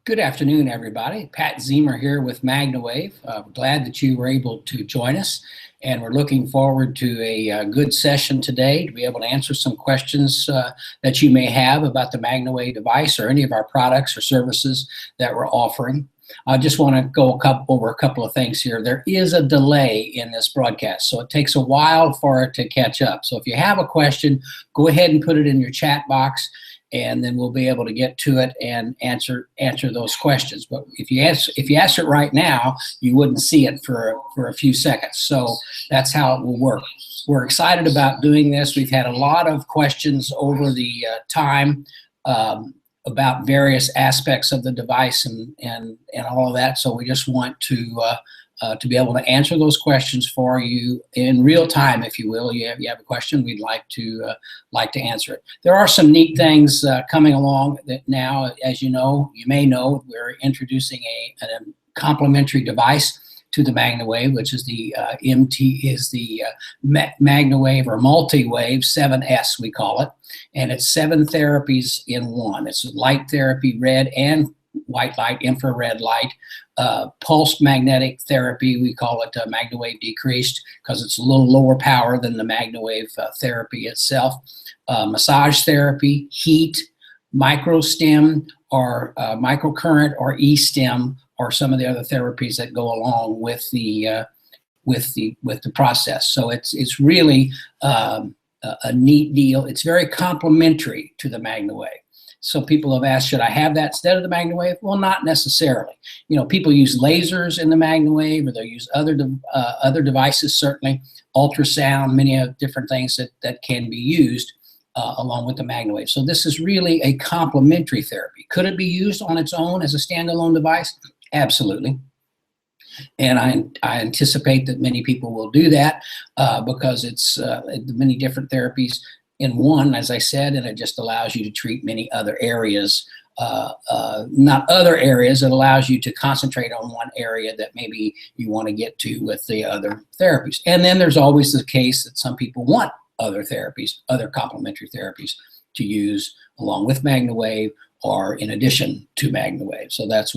Good afternoon, everybody. Pat Zemer here with Magna Wave. Glad that you were able to join us, and we're looking forward to a good session today to be able to answer some questions that you may have about the Magna Wave device or any of our products or services that we're offering. I just want to go over a couple of things here. There is a delay in this broadcast, so it takes a while for it to catch up. So if you have a question, go ahead and put it in your chat box, and then we'll be able to get to it and answer those questions. But if you answer it right now, you wouldn't see it for a few seconds. So that's how it will work. We're excited about doing this. We've had a lot of questions over the time about various aspects of the device and all of that. So we just want to be able to answer those questions for you in real time, if you will. You have a question, we'd like to answer it. There are some neat things coming along that now, as you may know, we're introducing a complementary device to the Magna Wave, which is the Magna Wave or Multi-Wave 7S, we call it, and it's 7 therapies in one. It's light therapy, red and white light, infrared light, pulse magnetic therapy. We call it Magna Wave Decreased because it's a little lower power than the Magna Wave therapy itself. Massage therapy, heat, microstim or microcurrent or e-stim or some of the other therapies that go along with the process. So it's really a neat deal. It's very complementary to the Magna Wave. So people have asked, should I have that instead of the Magna Wave? Well, not necessarily. People use lasers in the Magna Wave, or they'll use other devices, certainly, ultrasound, many different things that can be used along with the Magna Wave. So this is really a complementary therapy. Could it be used on its own as a standalone device? Absolutely. And I anticipate that many people will do that because it's many different therapies in one, as I said, and it just allows you to treat many other areas, not other areas. It allows you to concentrate on one area that maybe you want to get to with the other therapies. And then there's always the case that some people want other therapies, other complementary therapies to use along with Magna Wave or in addition to Magna Wave. So that's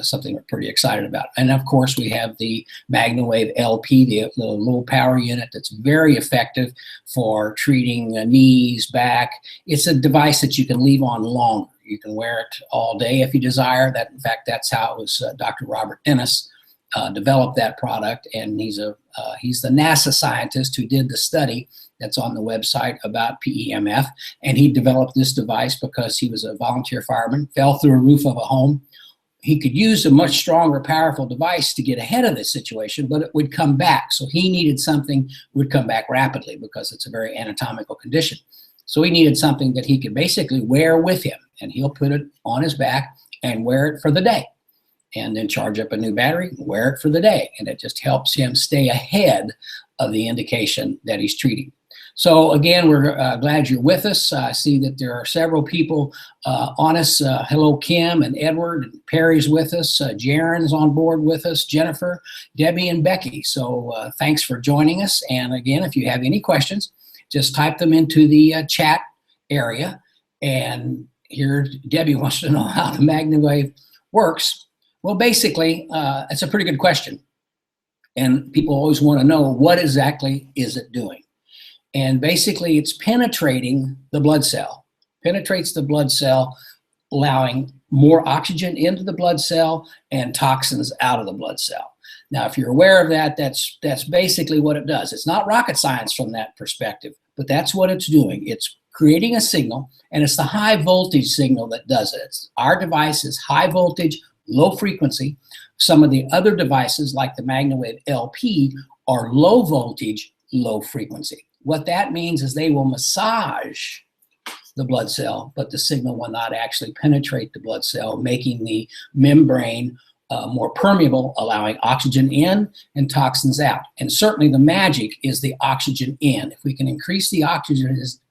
something we're pretty excited about. And of course, we have the Magna Wave LP, the low power unit that's very effective for treating knees, back. It's a device that you can leave on longer. You can wear it all day if you desire. In fact, that's how it was Dr. Robert Ennis developed that product, and he's the NASA scientist who did the study that's on the website about PEMF, and he developed this device because he was a volunteer fireman, fell through a roof of a home. He could use a much stronger, powerful device to get ahead of this situation, but it would come back. So he needed something that would come back rapidly because it's a very anatomical condition. So he needed something that he could basically wear with him, and he'll put it on his back and wear it for the day, and then charge up a new battery, wear it for the day, and it just helps him stay ahead of the indication that he's treating. So again, we're glad you're with us. I see that there are several people on us. Hello, Kim and Edward. And Perry's with us. Jaren's on board with us. Jennifer, Debbie, and Becky. So thanks for joining us. And again, if you have any questions, just type them into the chat area. And here, Debbie wants to know how the Magna Wave works. Well, basically, it's a pretty good question. And people always want to know, what exactly is it doing? And basically, it's penetrating the blood cell, penetrates the blood cell, allowing more oxygen into the blood cell and toxins out of the blood cell. Now, if you're aware of that, that's basically what it does. It's not rocket science from that perspective, but that's what it's doing. It's creating a signal, and it's the high voltage signal that does it. Our device is high voltage, low frequency. Some of the other devices, like the Magna Wave LP, are low voltage, low frequency. What that means is they will massage the blood cell, but the signal will not actually penetrate the blood cell, making the membrane more permeable, allowing oxygen in and toxins out. And certainly the magic is the oxygen in. If we can increase the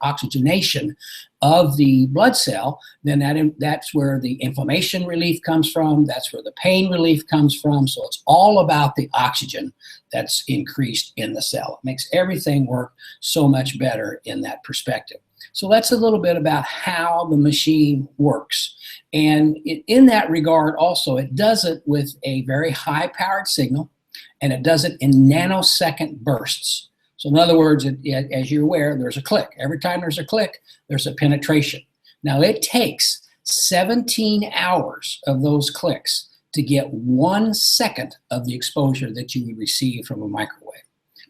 oxygenation of the blood cell, then that's where the inflammation relief comes from. That's where the pain relief comes from. So it's all about the oxygen that's increased in the cell. It makes everything work so much better in that perspective. So that's a little bit about how the machine works. And in that regard also, it does it with a very high powered signal, and it does it in nanosecond bursts. So in other words, as you're aware, there's a click. Every time there's a click, there's a penetration. Now it takes 17 hours of those clicks to get 1 second of the exposure that you would receive from a microwave,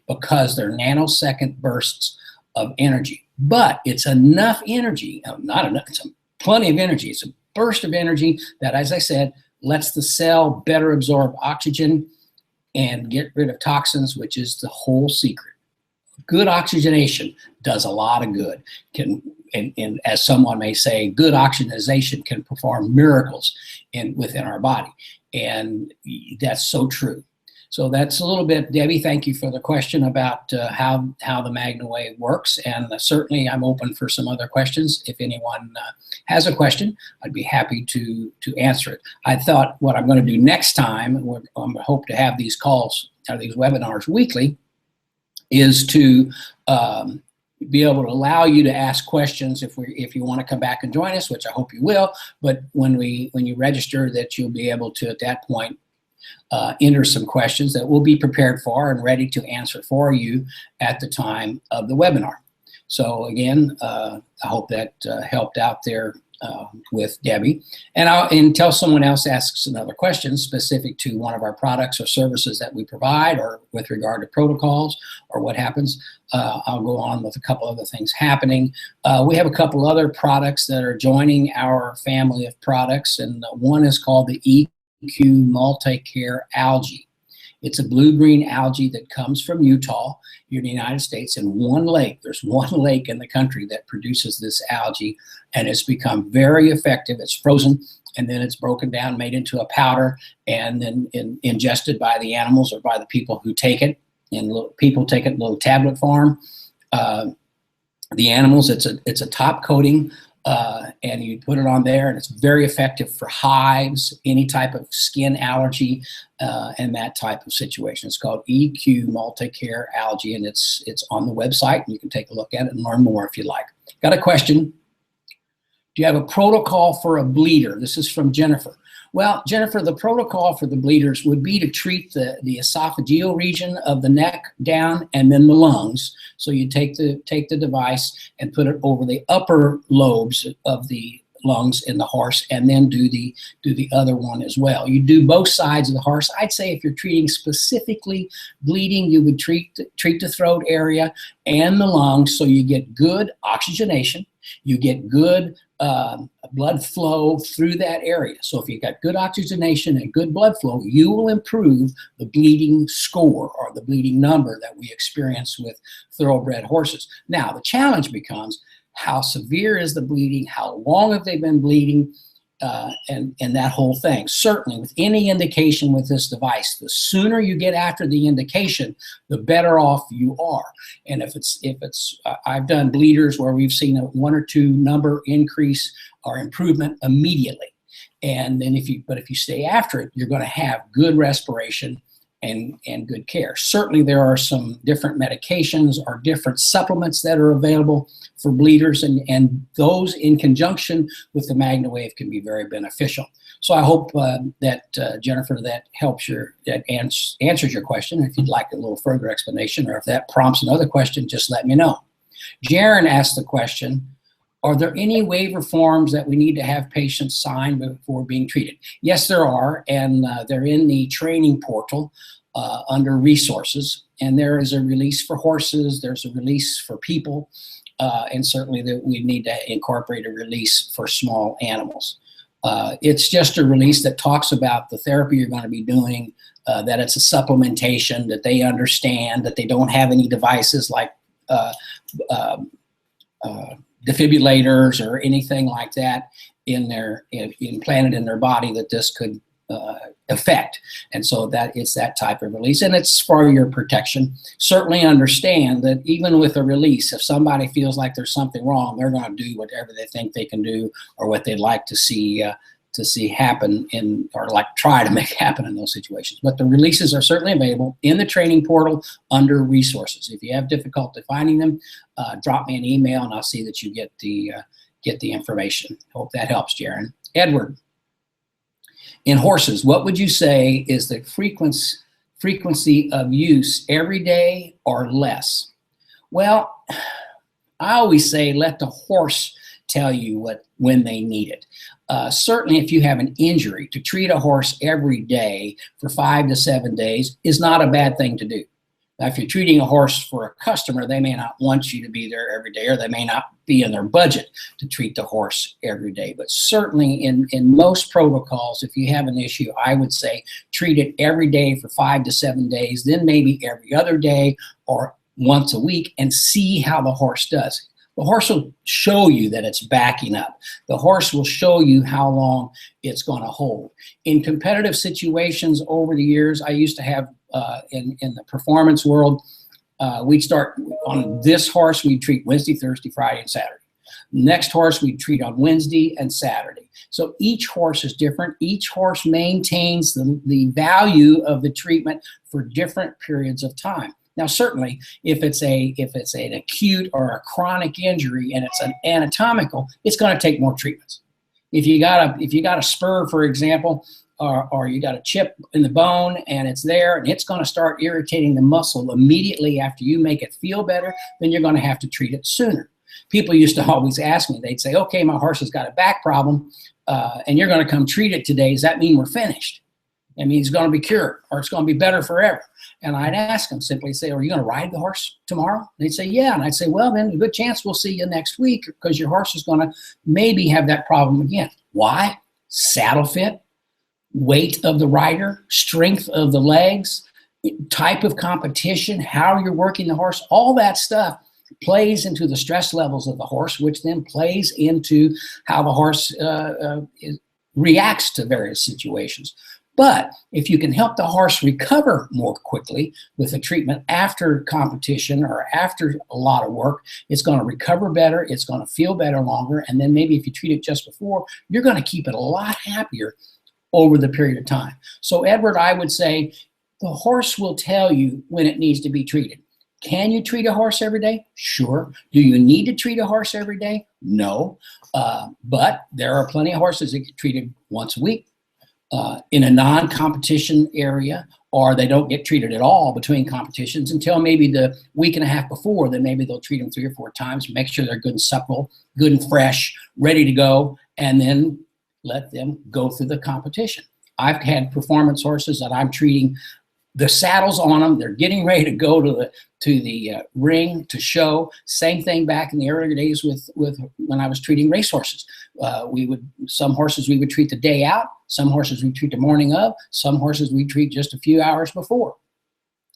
because they're nanosecond bursts of energy. But it's enough energy, not enough, it's plenty of energy. It's a burst of energy that, as I said, lets the cell better absorb oxygen and get rid of toxins, which is the whole secret. Good oxygenation does a lot of good. And as someone may say, good oxygenation can perform miracles within our body. And that's so true. So that's a little bit, Debbie, thank you for the question about how the Magna Wave works. And certainly I'm open for some other questions. If anyone has a question, I'd be happy to answer it. I thought what I'm going to do next time, I hope to have these calls, or these webinars weekly, is to be able to allow you to ask questions if you want to come back and join us, which I hope you will. But when you register, that you'll be able to, at that point, enter some questions that we'll be prepared for and ready to answer for you at the time of the webinar. So again, I hope that helped out there with Debbie. And until someone else asks another question specific to one of our products or services that we provide, or with regard to protocols or what happens, I'll go on with a couple other things happening. We have a couple other products that are joining our family of products, and one is called the EQ Multi-Care Algae. It's a blue-green algae that comes from Utah here in the United States, in one lake. There's one lake in the country that produces this algae, and it's become very effective. It's frozen, and then it's broken down, made into a powder, and then ingested by the animals or by the people who take it. And people take it in little tablet form. The animals, it's a top coating, and you put it on there, and it's very effective for hives, any type of skin allergy, and that type of situation. It's called EQ Multi-Care Algae, and it's on the website, and you can take a look at it and learn more if you like. Got a question? Do you have a protocol for a bleeder? This is from Jennifer. Well, Jennifer, the protocol for the bleeders would be to treat the esophageal region of the neck down, and then the lungs. So you take the device and put it over the upper lobes of the lungs in the horse, and then do the other one as well. You do both sides of the horse. I'd say if you're treating specifically bleeding, you would treat the throat area and the lungs, so you get good oxygenation, you get good blood flow through that area. So if you've got good oxygenation and good blood flow, you will improve the bleeding score, or the bleeding number, that we experience with thoroughbred horses. Now, the challenge becomes, how severe is the bleeding? How long have they been bleeding? And that whole thing. Certainly, with any indication with this device, the sooner you get after the indication, the better off you are. And if it's I've done bleeders where we've seen a 1 or 2 number increase or improvement immediately. And then if you stay after it, you're going to have good respiration and good care. Certainly, there are some different medications or different supplements that are available for bleeders, and those in conjunction with the Magna Wave can be very beneficial. So I hope that, Jennifer, that helps answers your question. If you'd like a little further explanation, or if that prompts another question, just let me know. Jaron asked the question, are there any waiver forms that we need to have patients sign before being treated? Yes, there are, and they're in the training portal under resources. And there is a release for horses, there's a release for people, and certainly that we need to incorporate a release for small animals. It's just a release that talks about the therapy you're going to be doing, that it's a supplementation, that they understand, that they don't have any devices like defibrillators or anything like that implanted in their body that this could affect. And so that it's that type of release, and it's for your protection. Certainly understand that even with a release, if somebody feels like there's something wrong, they're going to do whatever they think they can do, or what they'd like to see see happen in, or like try to make happen in those situations. But the releases are certainly available in the training portal under resources. If you have difficulty finding them, drop me an email and I'll see that you get the information. Hope that helps, Jaron. Edward, in horses, what would you say is the frequency of use every day or less? Well, I always say let the horse tell you when they need it. Certainly if you have an injury, to treat a horse every day for 5 to 7 days is not a bad thing to do. Now, if you're treating a horse for a customer, they may not want you to be there every day, or they may not be in their budget to treat the horse every day. But certainly in most protocols, if you have an issue, I would say treat it every day for 5 to 7 days, then maybe every other day or once a week, and see how the horse does. The horse will show you that it's backing up. The horse will show you how long it's going to hold. In competitive situations over the years, I used to have in the performance world, we'd start on this horse, we'd treat Wednesday, Thursday, Friday, and Saturday. Next horse we'd treat on Wednesday and Saturday. So each horse is different. Each horse maintains the value of the treatment for different periods of time. Now, certainly, if it's an acute or a chronic injury and it's an anatomical, it's going to take more treatments. If you got a spur, for example, or you got a chip in the bone and it's there and it's going to start irritating the muscle immediately after you make it feel better, then you're going to have to treat it sooner. People used to always ask me, they'd say, okay, my horse has got a back problem and you're going to come treat it today. Does that mean we're finished? It means it's going to be cured or it's going to be better forever. And I'd ask them, simply say, are you going to ride the horse tomorrow? They'd say, yeah. And I'd say, well, then a good chance we'll see you next week because your horse is going to maybe have that problem again. Why? Saddle fit, weight of the rider, strength of the legs, type of competition, how you're working the horse, all that stuff plays into the stress levels of the horse, which then plays into how the horse reacts to various situations. But if you can help the horse recover more quickly with a treatment after competition or after a lot of work, it's going to recover better, it's going to feel better longer, and then maybe if you treat it just before, you're going to keep it a lot happier over the period of time. So Edward, I would say the horse will tell you when it needs to be treated. Can you treat a horse every day? Sure. Do you need to treat a horse every day? No. But there are plenty of horses that get treated once a week. In a non-competition area, or they don't get treated at all between competitions until maybe the week and a half before. Then maybe they'll treat them 3 or 4 times, make sure they're good and supple, good and fresh, ready to go, and then let them go through the competition. I've had performance horses that I'm treating, the saddle's on them, they're getting ready to go to the ring to show. Same thing back in the earlier days with when I was treating race horses. Some horses we would treat the day out, some horses we treat the morning of, some horses we treat just a few hours before.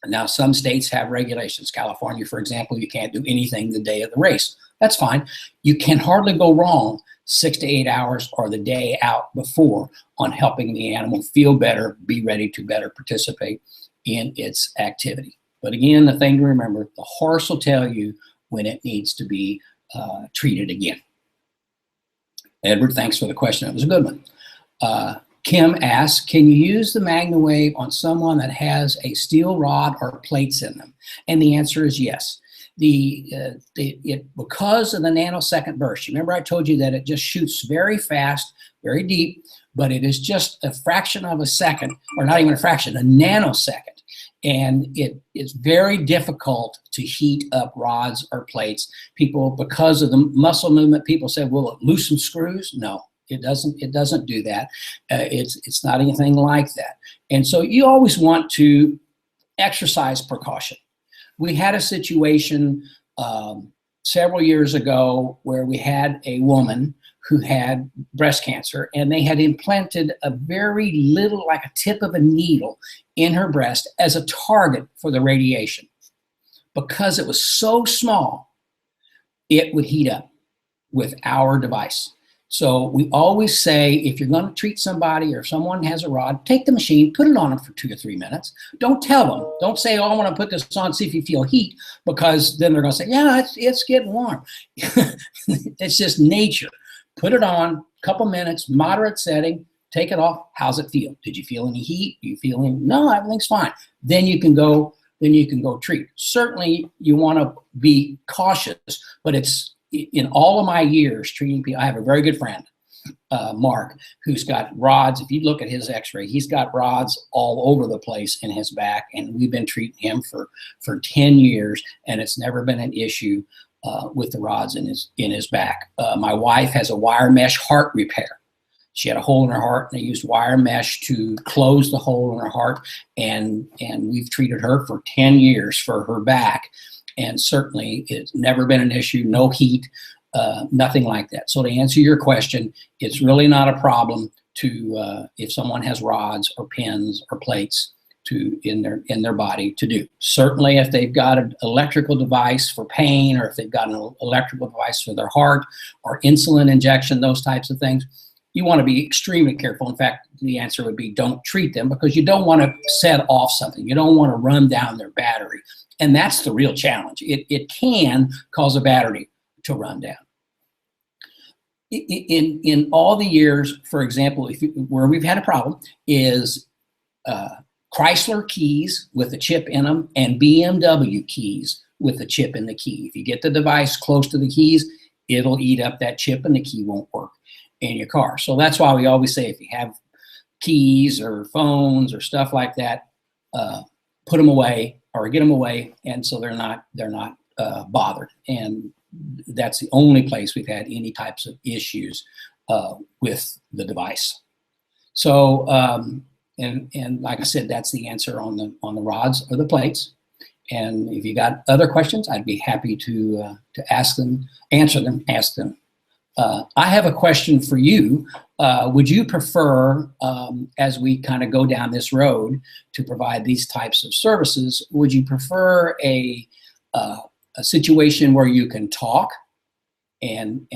Now some states have regulations. California, for example, you can't do anything the day of the race. That's fine. You can hardly go wrong 6 to 8 hours or the day out before on helping the animal feel better, be ready to better participate in its activity. But again, the thing to remember, the horse will tell you when it needs to be treated again. Edward, thanks for the question. It was a good one. Kim asks, can you use the Magna Wave on someone that has a steel rod or plates in them? And the answer is yes. Because of the nanosecond burst, remember I told you that it just shoots very fast, very deep, but it is just a fraction of a second, or not even a fraction, a nanosecond. And it is very difficult to heat up rods or plates. People, because of the muscle movement, people say, will it loosen screws? No, it doesn't. It doesn't do that. It's not anything like that. And so you always want to exercise precaution. We had a situation several years ago where we had a woman who had breast cancer, and they had implanted a very little, like a tip of a needle in her breast as a target for the radiation. Because it was so small, it would heat up with our device. So we always say, if you're going to treat somebody or if someone has a rod, take the machine, put it on them for 2 or 3 minutes. Don't tell them. Don't say, oh, I want to put this on, see if you feel heat, because then they're going to say, yeah, it's getting warm. It's just nature. Put it on, couple minutes, moderate setting, take it off. How's it feel? Did you feel any heat? Do you feel any? No, everything's fine. Then you can go. Then you can go treat. Certainly, you want to be cautious, but it's in all of my years treating people. I have a very good friend, Mark, who's got rods. If you look at his X-ray, he's got rods all over the place in his back, and we've been treating him for 10 years, and it's never been an issue with the rods in his back. My wife has a wire mesh heart repair. She had a hole in her heart, and they used wire mesh to close the hole in her heart, and we've treated her for 10 years for her back, and certainly it's never been an issue, no heat, nothing like that. So to answer your question, it's really not a problem to if someone has rods or pins or plates in their body to do. Certainly if they've got an electrical device for pain, or if they've got an electrical device for their heart or insulin injection, those types of things, you want to be extremely careful. In fact, the answer would be don't treat them, because you don't want to set off something. You don't want to run down their battery. And that's the real challenge. It can cause a battery to run down. In all the years, for example, where we've had a problem is Chrysler keys with a chip in them and BMW keys with a chip in the key. If you get the device close to the keys, it'll eat up that chip and the key won't work in your car. So that's why we always say, if you have keys or phones or stuff like that, put them away or get them away, and so they're not bothered. And that's the only place we've had any types of issues with the device. So and like I said, that's the answer on the rods or the plates. And if you got other questions, I'd be happy to answer them. I have a question for you. Would you prefer, as we kind of go down this road to provide these types of services, would you prefer a situation where you can talk and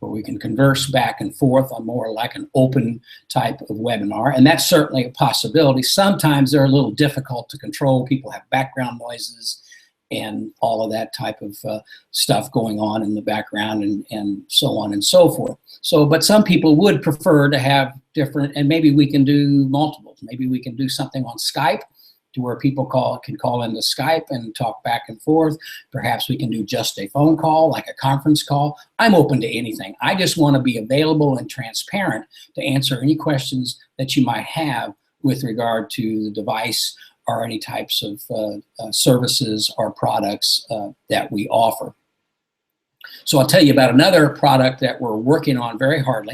where we can converse back and forth on more like an open type of webinar? And that's certainly a possibility. Sometimes they're a little difficult to control. People have background noises and all of that type of stuff going on in the background, and so on and so forth. So, but some people would prefer to have different, and maybe we can do multiples. Maybe we can do something on Skype to where people can call into Skype and talk back and forth. Perhaps we can do just a phone call, like a conference call. I'm open to anything. I just want to be available and transparent to answer any questions that you might have with regard to the device or any types of services or products that we offer. So I'll tell you about another product that we're working on very hard,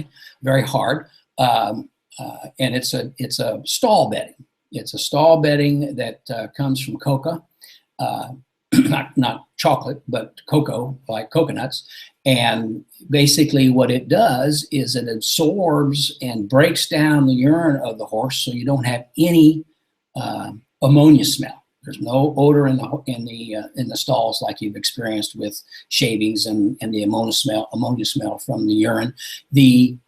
and it's a stall bedding. It's a stall bedding that comes from coca, not chocolate, but cocoa, like coconuts. And basically what it does is it absorbs and breaks down the urine of the horse, so you don't have any ammonia smell. There's no odor in the stalls like you've experienced with shavings and the ammonia smell from the urine. The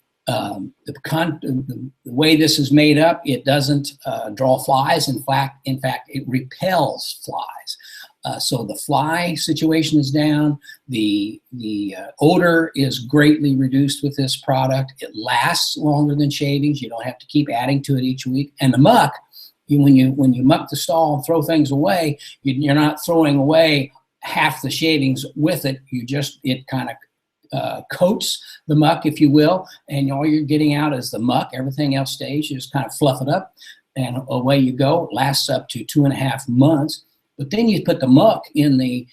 way this is made up, it doesn't draw flies. In fact, it repels flies. So the fly situation is down. The odor is greatly reduced with this product. It lasts longer than shavings. You don't have to keep adding to it each week. And the muck, when you muck the stall and throw things away, you're not throwing away half the shavings with it. It kind of coats the muck, if you will, and all you're getting out is the muck. Everything else stays. You just kind of fluff it up, and away you go. It lasts up to 2.5 months. But then you put the muck in the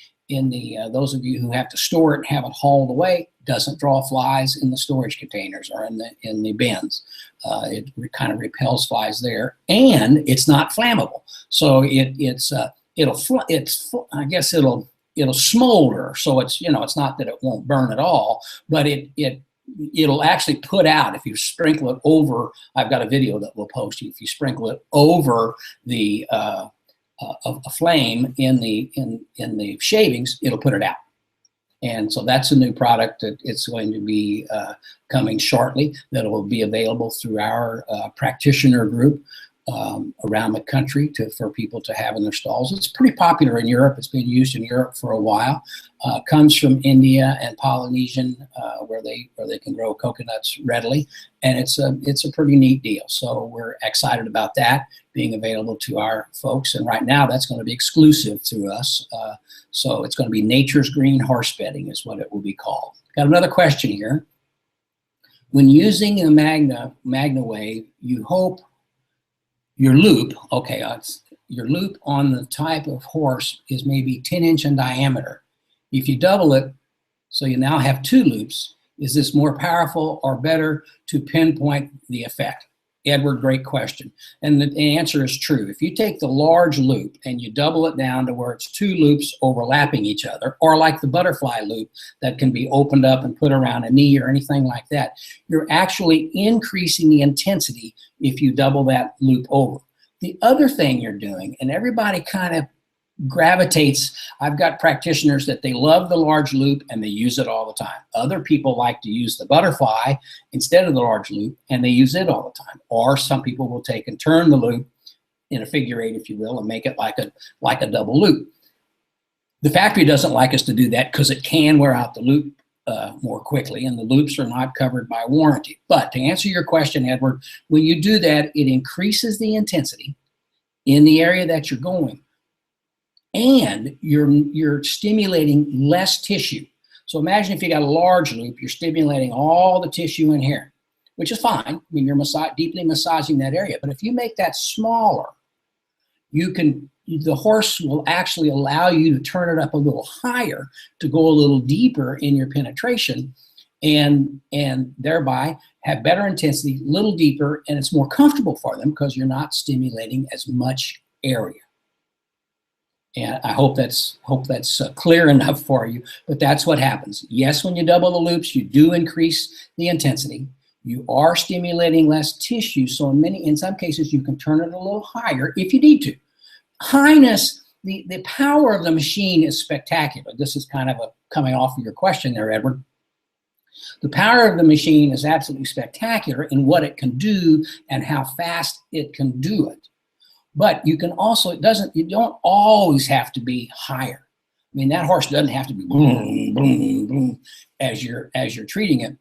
those of you who have to store it and have it hauled away, doesn't draw flies in the storage containers or in the bins. It kind of repels flies there, and it's not flammable. So it'll smolder. So it's not that it won't burn at all, but it'll actually put out if you sprinkle it over. I've got a video that we'll post you. If you sprinkle it over the a flame in the shavings, it'll put it out. And so that's a new product that it's going to be coming shortly, that will be available through our practitioner group. around the country for people to have in their stalls. It's pretty popular in Europe. It's been used in Europe for a while. Comes from India and Polynesian, where they can grow coconuts readily, and it's a pretty neat deal. So we're excited about that being available to our folks. And right now, that's going to be exclusive to us. So it's going to be Nature's Green Horse Bedding is what it will be called. Got another question here. When using the Magna Wave, you hope your loop, your loop on the type of horse is maybe 10-inch in diameter. If you double it, so you now have 2 loops, is this more powerful or better to pinpoint the effect? Edward, great question. And the answer is true. If you take the large loop and you double it down to where it's 2 loops overlapping each other, or like the butterfly loop that can be opened up and put around a knee or anything like that, you're actually increasing the intensity if you double that loop over. The other thing you're doing, and everybody kind of gravitates, I've got practitioners that they love the large loop and they use it all the time. Other people like to use the butterfly instead of the large loop and they use it all the time. Or some people will take and turn the loop in a figure 8, if you will, and make it like a double loop. The factory doesn't like us to do that because it can wear out the loop more quickly, and the loops are not covered by warranty. But to answer your question, Edward, when you do that, it increases the intensity in the area that you're going, and you're stimulating less tissue. So imagine if you got a large loop, you're stimulating all the tissue in here, which is fine. I mean, you're deeply massaging that area. But if you make that smaller, the horse will actually allow you to turn it up a little higher to go a little deeper in your penetration, and thereby have better intensity, a little deeper, and it's more comfortable for them because you're not stimulating as much area. And I hope that's clear enough for you, but that's what happens. Yes, when you double the loops, you do increase the intensity. You are stimulating less tissue, so in some cases, you can turn it a little higher if you need to. Highness, the power of the machine is spectacular. This is kind of coming off of your question there, Edward. The power of the machine is absolutely spectacular in what it can do and how fast it can do it. But you can also, you don't always have to be higher. I mean, that horse doesn't have to be boom, boom, boom as you're treating it,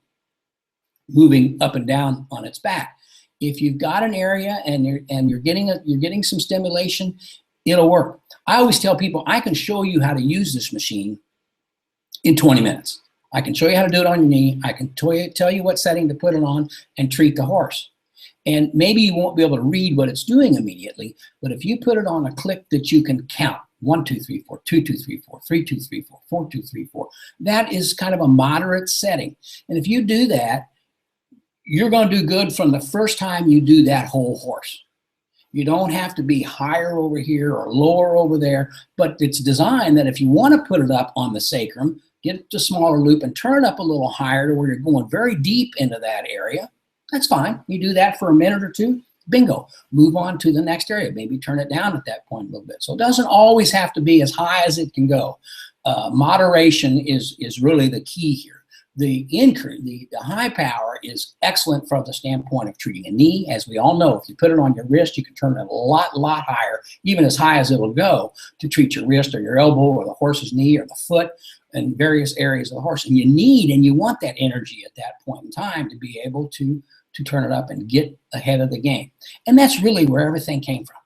moving up and down on its back. If you've got an area and you're getting some stimulation, it'll work. I always tell people I can show you how to use this machine in 20 minutes. I can show you how to do it on your knee. I can tell you what setting to put it on and treat the horse. And maybe you won't be able to read what it's doing immediately, but if you put it on a click that you can count, 1, 2, 3, 4, 2, 2, 3, 4, 3, 2, 3, 4, 4, 2, 3, 4, that is kind of a moderate setting. And if you do that, you're going to do good from the first time you do that whole horse. You don't have to be higher over here or lower over there, but it's designed that if you want to put it up on the sacrum, get the smaller loop and turn it up a little higher to where you're going very deep into that area. That's fine. You do that for a minute or two, bingo. Move on to the next area. Maybe turn it down at that point a little bit. So it doesn't always have to be as high as it can go. Moderation is really the key here. The high power is excellent from the standpoint of treating a knee. As we all know, if you put it on your wrist, you can turn it a lot higher, even as high as it'll go, to treat your wrist or your elbow or the horse's knee or the foot and various areas of the horse. And you want that energy at that point in time to be able to turn it up and get ahead of the game. And that's really where everything came from.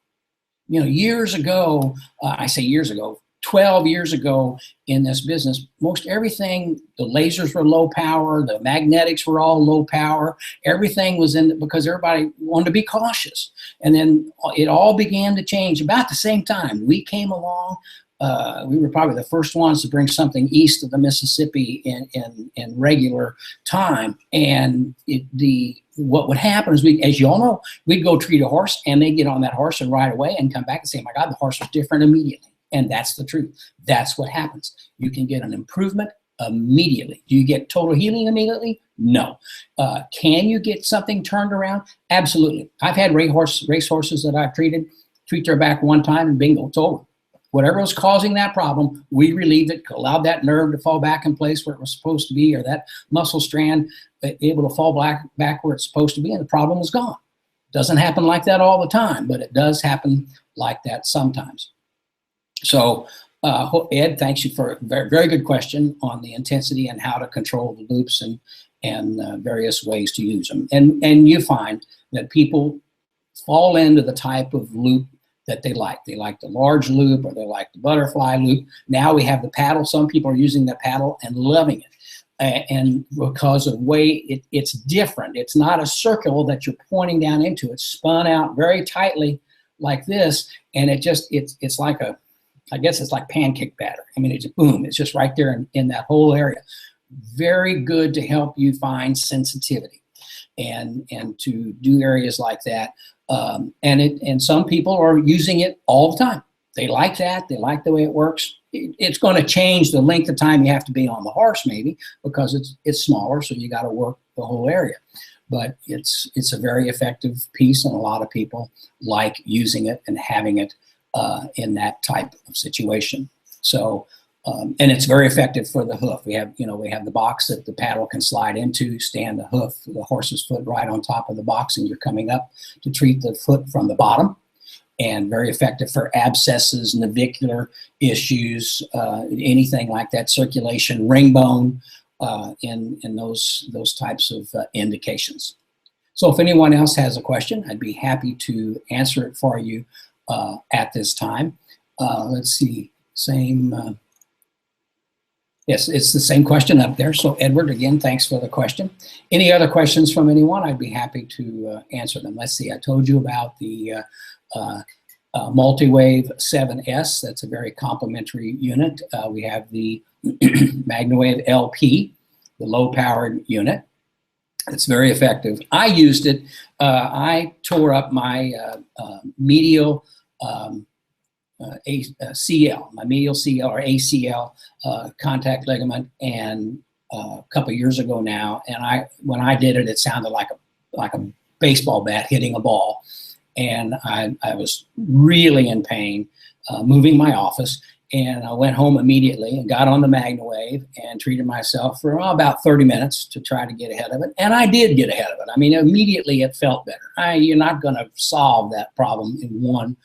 You know, years ago, I say years ago, 12 years ago in this business, most everything, the lasers were low power, the magnetics were all low power, everything was in because everybody wanted to be cautious. And then it all began to change about the same time. We came along, we were probably the first ones to bring something east of the Mississippi in regular time. And what would happen is, as you all know, we'd go treat a horse and they'd get on that horse and ride away and come back and say, my God, the horse was different immediately. And that's the truth. That's what happens. You can get an improvement immediately. Do you get total healing immediately? No. Can you get something turned around? Absolutely. I've had race horses that I've treat their back one time and bingo, it's over. Whatever was causing that problem, we relieved it, allowed that nerve to fall back in place where it was supposed to be, or that muscle strand able to fall back where it's supposed to be, and the problem was gone. Doesn't happen like that all the time, but it does happen like that sometimes. So Ed, thanks you for a very, very good question on the intensity and how to control the loops and various ways to use them. And you find that people fall into the type of loop that they like. They like the large loop, or they like the butterfly loop. Now we have the paddle. Some people are using the paddle and loving it. And because of the way it's different. It's not a circle that you're pointing down into. It's spun out very tightly like this, and it's like a, I guess it's like pancake batter. I mean, it's boom, it's just right there in that whole area. Very good to help you find sensitivity and to do areas like that. And some people are using it all the time. They like that. They like the way it works. It's going to change the length of time you have to be on the horse, maybe, because it's smaller, so you got to work the whole area. But it's a very effective piece, and a lot of people like using it and having it in that type of situation. So, and it's very effective for the hoof. We have the box that the paddle can slide into, stand the hoof, the horse's foot right on top of the box, and you're coming up to treat the foot from the bottom. And very effective for abscesses, navicular issues, anything like that, circulation, ring bone, in those types of indications. So if anyone else has a question, I'd be happy to answer it for you at this time. Let's see, yes, it's the same question up there. So Edward, again, thanks for the question. Any other questions from anyone? I'd be happy to answer them. Let's see, I told you about the Multi-Wave 7S. That's a very complementary unit. We have the Magna Wave LP, the low-powered unit. It's very effective. I used it. I tore up my medial CL, my medial CL or ACL contact ligament, and a couple of years ago now. And when I did it, it sounded like a baseball bat hitting a ball. And I was really in pain, moving my office. And I went home immediately and got on the Magna Wave and treated myself for about 30 minutes to try to get ahead of it. And I did get ahead of it. I mean, immediately it felt better. You're not going to solve that problem in one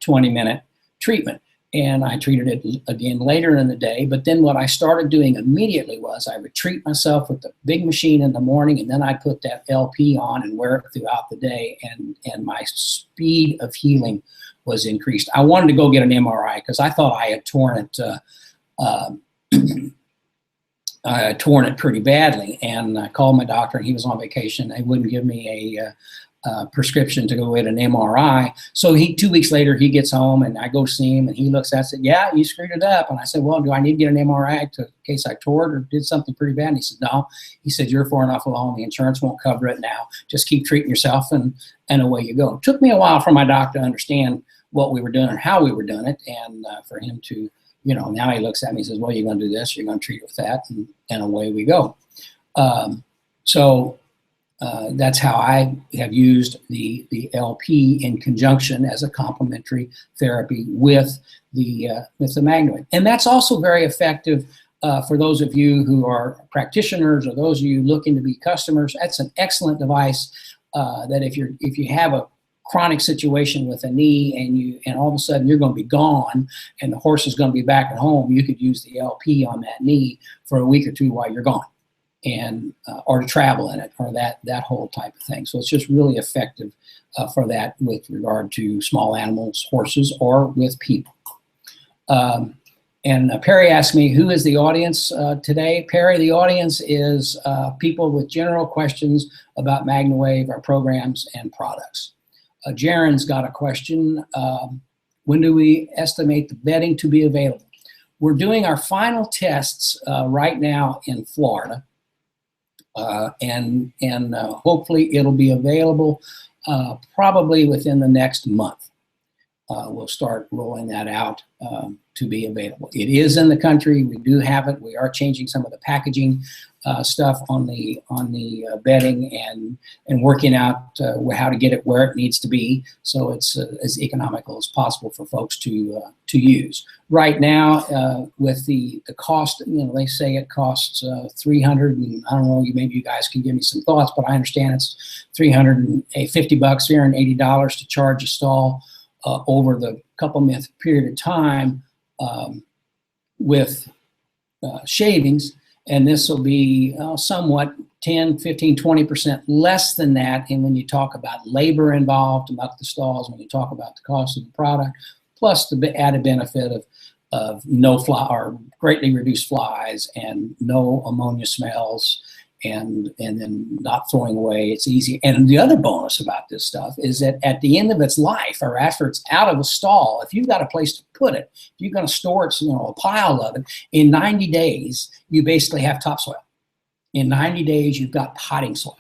20-minute treatment. And I treated it again later in the day. But then what I started doing immediately was I would treat myself with the big machine in the morning, and then I put that LP on and wear it throughout the day. And my speed of healing was increased. I wanted to go get an MRI because I thought I had torn it pretty badly. And I called my doctor, and he was on vacation. They wouldn't give me a prescription to go get an MRI. So 2 weeks later, he gets home, and I go see him, and he looks at it and said, "Yeah, you screwed it up." And I said, "Well, do I need to get an MRI in case I tore it or did something pretty bad?" And he said, "No." He said, "You're far enough along. The insurance won't cover it now. Just keep treating yourself, and away you go." It took me a while for my doctor to understand what we were doing and how we were doing it, and for him to, now he looks at me and says, "Well, you're going to do this, you're going to treat it with that," and away we go. That's how I have used the LP in conjunction as a complementary therapy with the Magna Wave. And that's also very effective for those of you who are practitioners or those of you looking to be customers. That's an excellent device that if you have a chronic situation with a knee and all of a sudden you're going to be gone and the horse is going to be back at home, you could use the LP on that knee for a week or two while you're gone. And or to travel in it, or that whole type of thing. So it's just really effective for that with regard to small animals, horses, or with people. And Perry asked me, who is the audience today? Perry, the audience is people with general questions about Magna Wave, our programs and products. Jaron's got a question. When do we estimate the bedding to be available? We're doing our final tests right now in Florida. And hopefully it'll be available probably within the next month. we'll start rolling that out to be available. It is in the country. We do have it. We are changing some of the packaging stuff on the bedding and working out how to get it where it needs to be, so it's as economical as possible for folks to use. Right now, with the cost, they say it costs 300, and I don't know, maybe you guys can give me some thoughts, but I understand it's $350, $380 to charge a stall over the couple-month period of time with shavings. And this will be somewhat 10, 15, 20% less than that. And when you talk about labor involved, about the stalls, when you talk about the cost of the product, plus the added benefit of no fly or greatly reduced flies and no ammonia smells, and then not throwing away, it's easy. And the other bonus about this stuff is that at the end of its life, or after it's out of a stall, if you've got a place to put it, if you're going to store it, a pile of it, in 90 days, you basically have topsoil. In 90 days, you've got potting soil.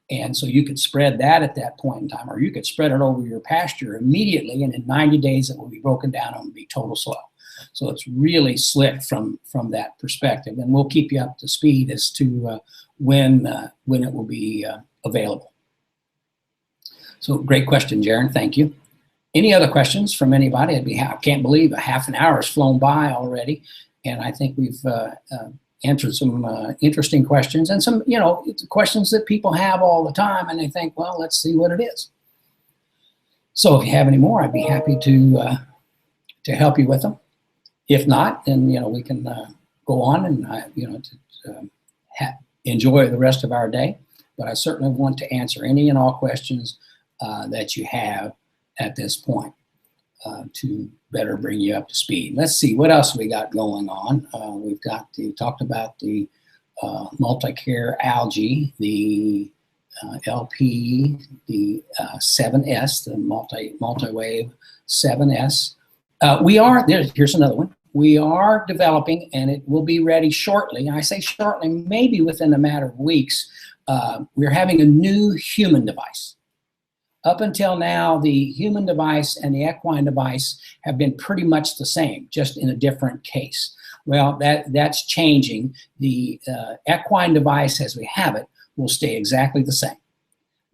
And so you could spread that at that point in time, or you could spread it over your pasture immediately, and in 90 days, it will be broken down and will be total soil. So it's really slick from that perspective. And we'll keep you up to speed as to when it will be available. So great question, Jaron. Thank you. Any other questions from anybody? I can't believe a half an hour has flown by already, and I think we've answered some interesting questions, and some questions that people have all the time, and they think, well, let's see what it is. So if you have any more, I'd be happy to help you with them. If not, then we can go on and enjoy the rest of our day. But I certainly want to answer any and all questions that you have at this point to better bring you up to speed. Let's see what else we got going on. We've talked about the multi-care algae, the LP, the 7S, the multi-wave 7S. Here's another one. We are developing, and it will be ready shortly. And I say shortly, maybe within a matter of weeks. We're having a new human device. Up until now, the human device and the equine device have been pretty much the same, just in a different case. Well, that's changing. The equine device, as we have it, will stay exactly the same.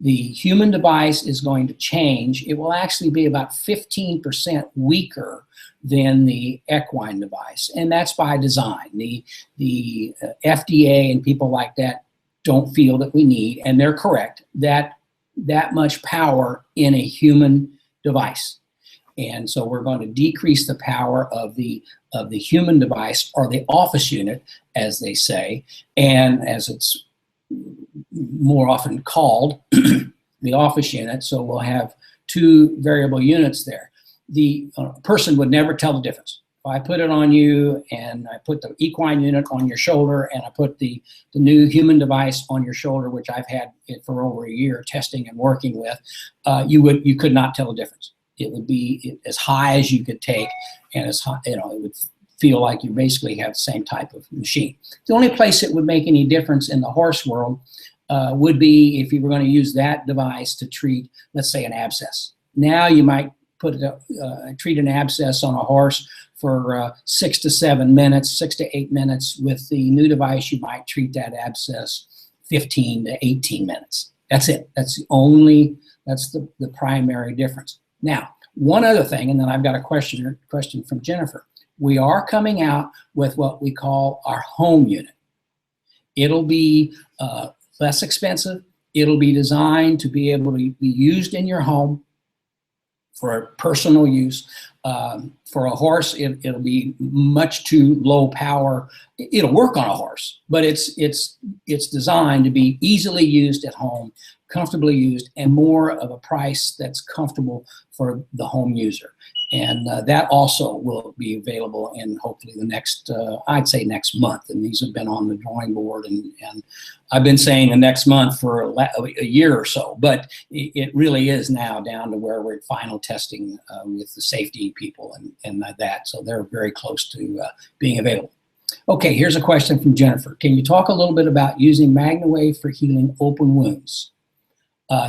The human device is going to change. It will actually be about 15% weaker than the equine device, and that's by design. The FDA and people like that don't feel that we need, and they're correct, that much power in a human device. And so we're going to decrease the power of the human device, or the office unit, as they say, and as it's more often called, the office unit. So we'll have two variable units there. The person would never tell the difference. If I put it on you, and I put the equine unit on your shoulder, and I put the new human device on your shoulder, which I've had it for over a year testing and working with, you could not tell the difference. It would be as high as you could take, and as high, it would feel like you basically have the same type of machine. The only place it would make any difference in the horse world would be if you were going to use that device to treat, let's say, an abscess. Now you might treat an abscess on a horse for 6 to 7 minutes, 6 to 8 minutes. With the new device, you might treat that abscess 15 to 18 minutes. That's it. That's the primary difference. Now, one other thing, and then I've got a question from Jennifer. We are coming out with what we call our home unit. It'll be less expensive. It'll be designed to be able to be used in your home for personal use. For a horse, it'll be much too low power. It'll work on a horse, but it's designed to be easily used at home, comfortably used, and more of a price that's comfortable for the home user. And that also will be available in hopefully the next, I'd say next month. And these have been on the drawing board, and I've been saying the next month for a year or so, but it really is now down to where we're at final testing with the safety people and that. So they're very close to being available. Okay, here's a question from Jennifer. Can you talk a little bit about using Magna Wave for healing open wounds?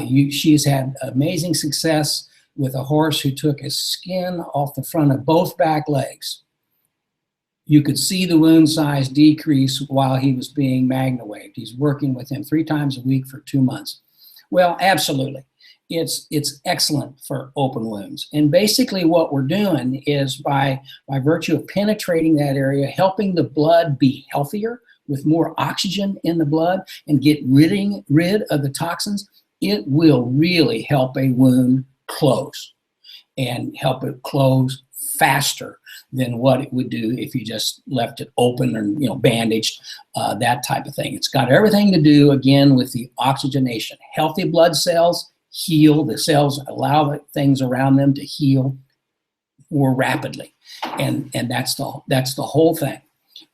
She has had amazing success with a horse who took his skin off the front of both back legs. You could see the wound size decrease while he was being Magna waved. He's working with him 3 times a week for 2 months. Well, absolutely. It's excellent for open wounds. And basically what we're doing is by virtue of penetrating that area, helping the blood be healthier with more oxygen in the blood and get rid of the toxins, it will really help a wound close and help it close faster than what it would do if you just left it open or bandaged, that type of thing. It's got everything to do, again, with the oxygenation. Healthy blood cells heal. The cells allow the things around them to heal more rapidly, and that's the whole thing.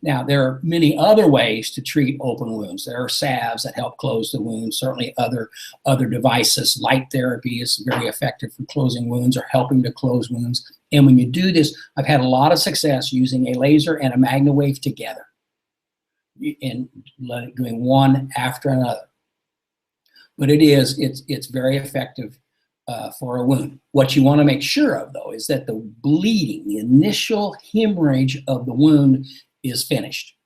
Now, there are many other ways to treat open wounds. There are salves that help close the wound. Certainly other devices. Light therapy is very effective for closing wounds or helping to close wounds. And when you do this, I've had a lot of success using a laser and a Magna Wave together and doing one after another. But it's very effective for a wound. What you want to make sure of, though, is that the bleeding, the initial hemorrhage of the wound is finished,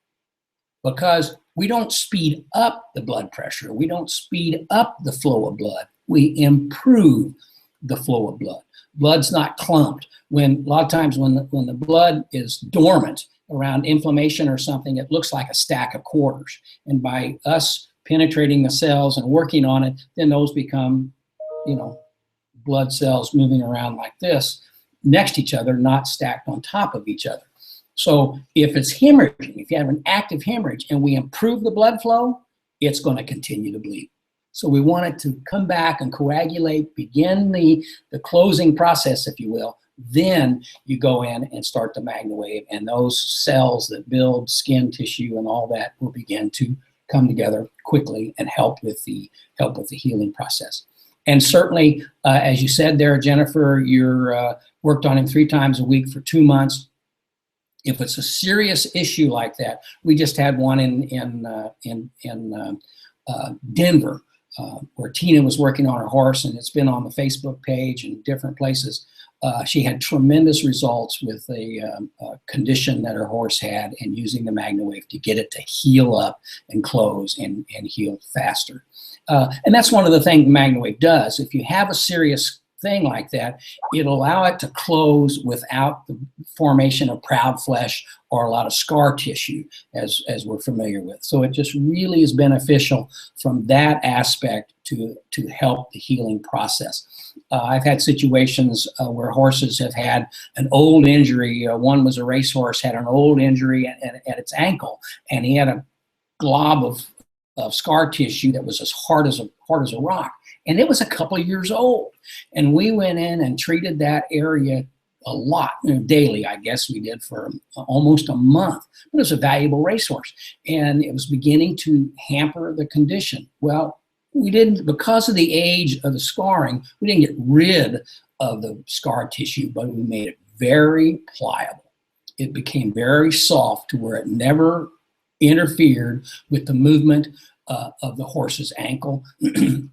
because we don't speed up the blood pressure. We don't speed up the flow of blood. We improve the flow of blood. Blood's not clumped. A lot of times when the blood is dormant around inflammation or something, it looks like a stack of quarters. And by us penetrating the cells and working on it, then those become, blood cells moving around like this next to each other, not stacked on top of each other. So if it's hemorrhaging, if you have an active hemorrhage and we improve the blood flow, it's going to continue to bleed. So we want it to come back and coagulate, begin the closing process, if you will. Then you go in and start the Magna Wave, and those cells that build skin tissue and all that will begin to come together quickly and help with the healing process. And certainly, as you said there, Jennifer, you're worked on him 3 times a week for 2 months. If it's a serious issue like that, we just had one in Denver where Tina was working on her horse, and it's been on the Facebook page and different places. She had tremendous results with a condition that her horse had, and using the Magna Wave to get it to heal up and close and heal faster. And that's one of the things Magna Wave does. If you have a serious thing like that, it'll allow it to close without the formation of proud flesh or a lot of scar tissue, as we're familiar with. So it just really is beneficial from that aspect to help the healing process. I've had situations where horses have had an old injury. One was a racehorse, had an old injury at its ankle, and he had a glob of scar tissue that was as hard as a rock. And it was a couple of years old. And we went in and treated that area a lot, daily, I guess we did for almost a month. But it was a valuable racehorse. And it was beginning to hamper the condition. Well, we didn't, because of the age of the scarring, we didn't get rid of the scar tissue, but we made it very pliable. It became very soft to where it never interfered with the movement of the horse's ankle,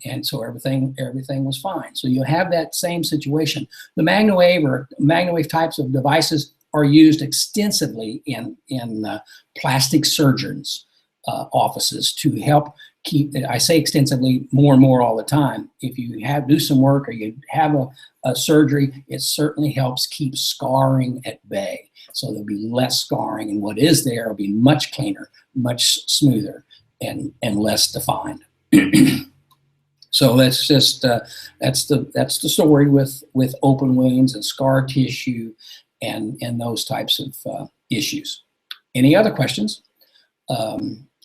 and so everything was fine. So you have that same situation. The Magna Wave or Magna Wave types of devices are used extensively in plastic surgeons' offices to help keep. I say extensively, more and more all the time. If you do some work or you have a surgery, it certainly helps keep scarring at bay. So there'll be less scarring, and what is there will be much cleaner, much smoother, and less defined. So that's just that's the story with open wounds and scar tissue and those types of issues. Any other questions?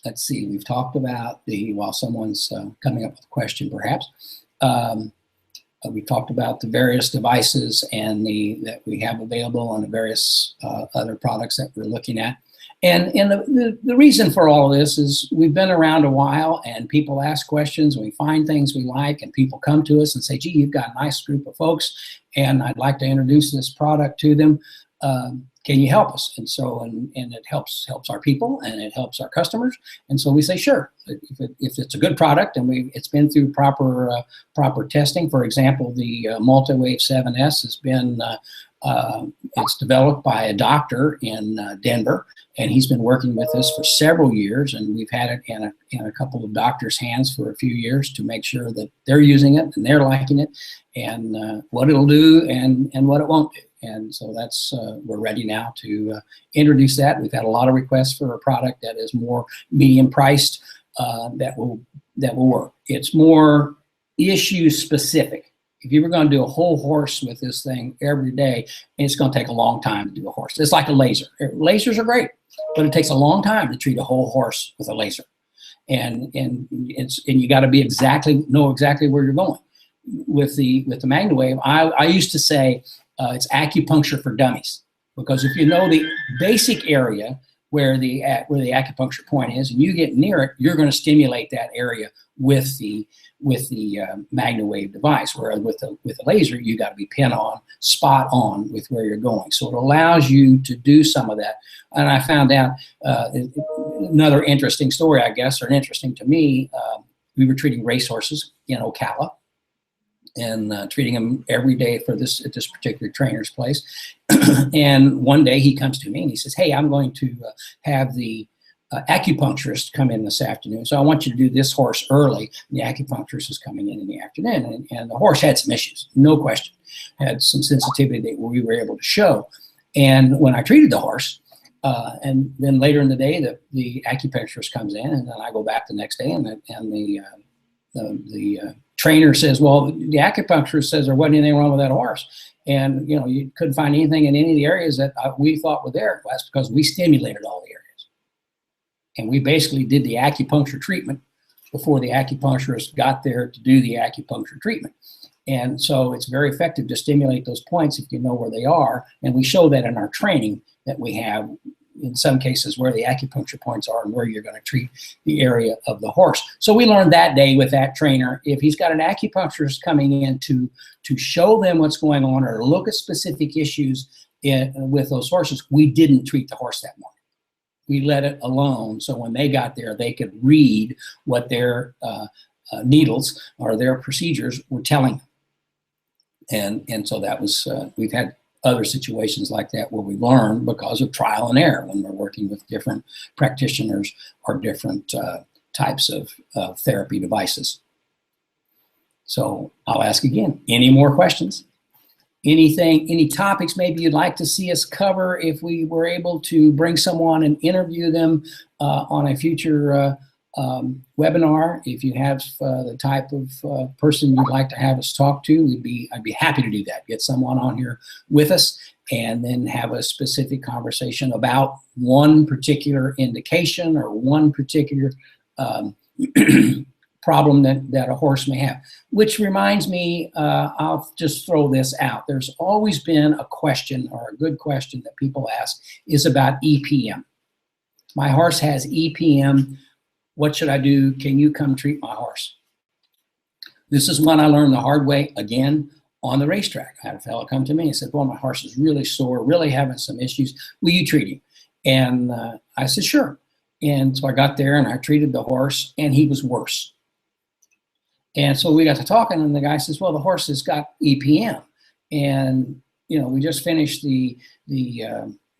Let's see. We've talked about while someone's coming up with a question, perhaps. We talked about the various devices and that we have available and the various other products that we're looking at. And the reason for all of this is we've been around a while, and people ask questions, and we find things we like, and people come to us and say, gee, you've got a nice group of folks, and I'd like to introduce this product to them. can you help us? And so, and it helps our people and it helps our customers. And so we say, sure, if it's a good product and it's been through proper testing. For example, the Multi-Wave 7S has been, it's developed by a doctor in Denver, and he's been working with us for several years, and we've had it in a couple of doctors' hands for a few years to make sure that they're using it and they're liking it, and what it'll do and what it won't do. And so that's, we're ready now to introduce that. We've had a lot of requests for a product that is more medium priced, that will work. It's more issue specific. If you were going to do a whole horse with this thing every day, it's going to take a long time to do a horse. It's like a laser. Lasers are great, but it takes a long time to treat a whole horse with a laser. And you got to know exactly where you're going. With the Magna Wave, I used to say it's acupuncture for dummies, because if you know the basic area where the acupuncture point is, and you get near it, you're going to stimulate that area with the Magna Wave device. Whereas with a laser, you got to be spot on with where you're going. So it allows you to do some of that. And I found out another interesting story, I guess, or interesting to me. We were treating racehorses in Ocala, and treating them every day at this particular trainer's place. And one day he comes to me and he says, hey, I'm going to have the acupuncturist come in this afternoon. So I want you to do this horse early. And the acupuncturist is coming in the afternoon. And the horse had some issues, no question. Had some sensitivity that we were able to show. And when I treated the horse, and then later in the day, the acupuncturist comes in, and then I go back the next day, and the trainer says, well, the acupuncturist says there wasn't anything wrong with that horse. And, you couldn't find anything in any of the areas that we thought were there. That's because we stimulated all the areas. And we basically did the acupuncture treatment before the acupuncturist got there to do the acupuncture treatment. And so it's very effective to stimulate those points if you know where they are. And we show that in our training that we have, in some cases, where the acupuncture points are and where you're going to treat the area of the horse. So we learned that day with that trainer, if he's got an acupuncturist coming in to show them what's going on or look at specific issues with those horses, we didn't treat the horse that morning. We let it alone, so when they got there, they could read what their needles or their procedures were telling them. And so that was, we've had other situations like that where we learn because of trial and error when we're working with different practitioners or different types of therapy devices. So I'll ask again, any more questions? Any topics maybe you'd like to see us cover if we were able to bring someone and interview them on a future webinar? If you have the type of person you'd like to have us talk to, I'd be happy to do that. Get someone on here with us and then have a specific conversation about one particular indication or one particular problem that a horse may have. Which reminds me, I'll just throw this out. There's always been a question, or a good question that people ask, is about EPM. My horse has EPM. What should I do? Can you come treat my horse? This is one I learned the hard way, again, on the racetrack. I had a fellow come to me and said, well, my horse is really sore, really having some issues. Will you treat him? And I said, sure. And so I got there and I treated the horse, and he was worse. And so we got to talking, and the guy says, well, the horse has got EPM. And, we just finished the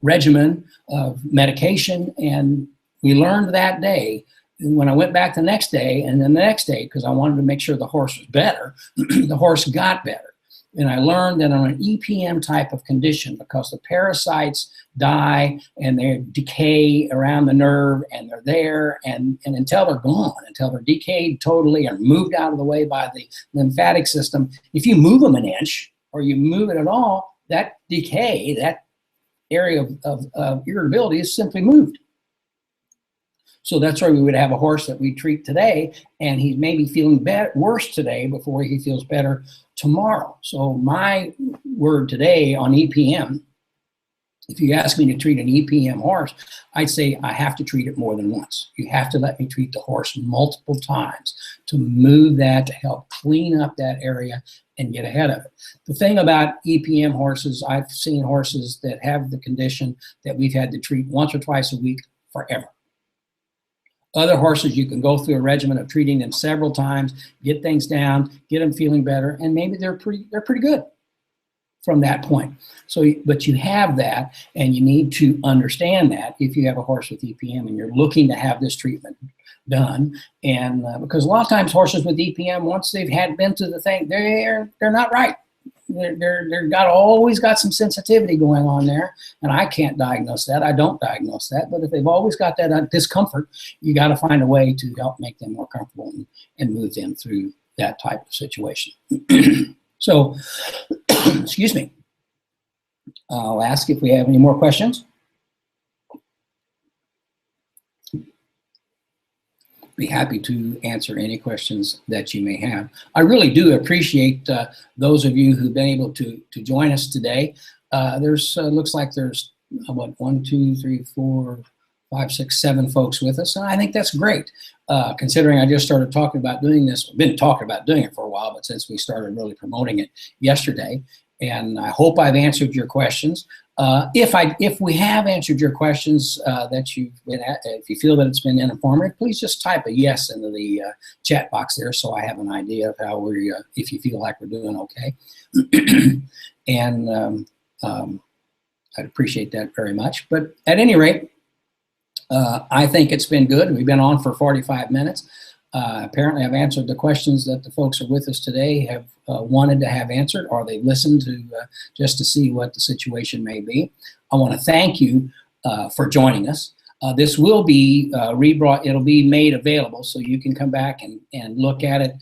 regimen of medication, and we learned that day. And when I went back the next day, and then the next day, because I wanted to make sure the horse was better, the horse got better. And I learned that on an EPM type of condition, because the parasites die and they decay around the nerve, and they're there, and until they're gone, until they're decayed totally and moved out of the way by the lymphatic system, if you move them an inch or you move it at all, that decay, that area of irritability is simply moved. So that's why we would have a horse that we treat today, and he's maybe feeling worse today before he feels better tomorrow. So my word today on EPM If you ask me to treat an EPM horse, I'd say I have to treat it more than once. You have to let me treat the horse multiple times to move that, to help clean up that area and get ahead of it. The thing about EPM horses, I've seen horses that have the condition that we've had to treat once or twice a week forever. Other horses, you can go through a regimen of treating them several times, get things down, get them feeling better, and maybe they're pretty good from that point. So, but you have that, and you need to understand that if you have a horse with EPM and you're looking to have this treatment done. And because a lot of times horses with EPM, once they've been to the thing, they're not right. They're always got some sensitivity going on there, and I can't diagnose that. I don't diagnose that. But if they've always got that discomfort, you got to find a way to help make them more comfortable and move them through that type of situation. So, excuse me. I'll ask if we have any more questions. Be happy to answer any questions that you may have. I really do appreciate those of you who've been able to join us today. There's looks like there's what, 1, 2, 3, 4, 5, 6, 7 folks with us, and I think that's great. Considering I just started talking about doing this, I've been talking about doing it for a while, but since we started really promoting it yesterday, and I hope I've answered your questions. If we have answered your questions that you've been at, if you feel that it's been informative, please just type a yes into the chat box there, so I have an idea of how we're, if you feel like we're doing okay. And I'd appreciate that very much. But at any rate, I think it's been good. We've been on for 45 minutes. Apparently, I've answered the questions that the folks who are with us today have wanted to have answered, or they listened to just to see what the situation may be. I want to thank you for joining us. This will be rebrought. It'll be made available, so you can come back and look at it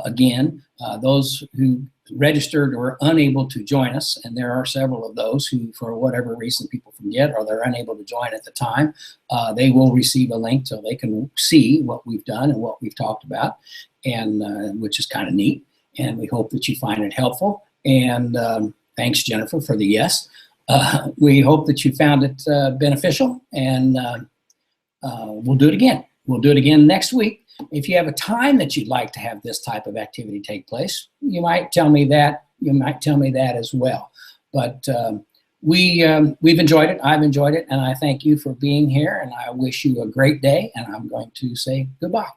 again. Those who registered or unable to join us, and there are several of those who, for whatever reason, people forget or they're unable to join at the time, they will receive a link so they can see what we've done and what we've talked about, and which is kind of neat. And we hope that you find it helpful. And thanks, Jennifer, for the yes. We hope that you found it beneficial, and we'll do it again. We'll do it again next week. If you have a time that you'd like to have this type of activity take place, you might tell me that. You might tell me that as well. But we've enjoyed it. I've enjoyed it, and I thank you for being here. And I wish you a great day. And I'm going to say goodbye.